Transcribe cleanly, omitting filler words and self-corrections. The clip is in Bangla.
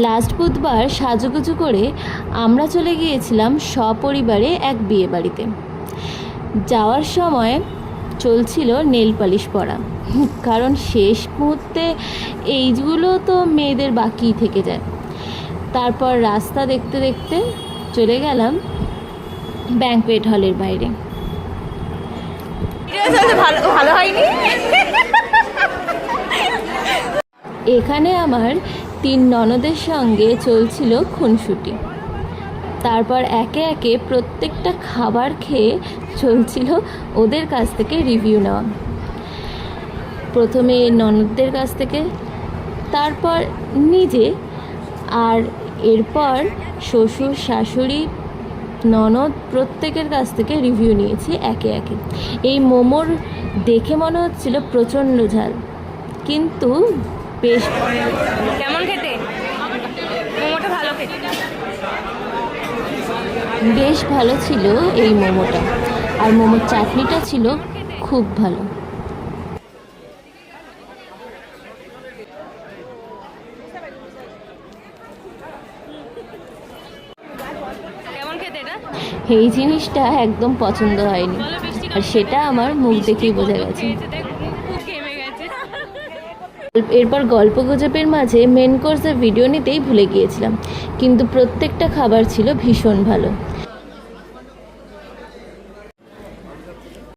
লাস্ট বুধবার সাজুগুজু করে আমরা চলে গিয়েছিলাম সপরিবারে এক বিয়ে বাড়িতে। যাওয়ার সময় চলছিল নেল পালিশ পরা, কারণ শেষ মুহূর্তে এইগুলো তো মেয়েদের বাকি থেকে যায়। তারপর রাস্তা দেখতে দেখতে চলে গেলাম ব্যাঙ্কোয়েট হলের বাইরে। ভালো হয়নি। এখানে আমার 3 ননদের সঙ্গে চলছিল খুনসুটি। তারপর একে একে প্রত্যেকটা খাবার খেয়ে চলছিল ওদের কাছ থেকে রিভিউ নেওয়া। প্রথমে ননদদের কাছ থেকে, তারপর নিজে, আর এরপর শ্বশুর শাশুড়ি ননদ প্রত্যেকের কাছ থেকে রিভিউ নিয়েছি একে একে। এই মোমোর দেখে মনে হচ্ছিল প্রচণ্ড ঝাল, কিন্তু বেশ কেমন খেতে? মোমোটা ভালো খেতে। বেশ ভালো ছিল এই মোমোটা, আর মোমোর চাটনিটা ছিল খুব ভালো। কেমন খেতে এটা? এই জিনিসটা একদম পছন্দ হয়নি, আর সেটা আমার মুখ দেখেই বোঝা গেছে। এরপর গল্প গুজবের মাঝে মেন কোর্সের ভিডিও নিতেই ভুলে গিয়েছিলাম, কিন্তু প্রত্যেকটা খাবার ছিল ভীষণ ভালো।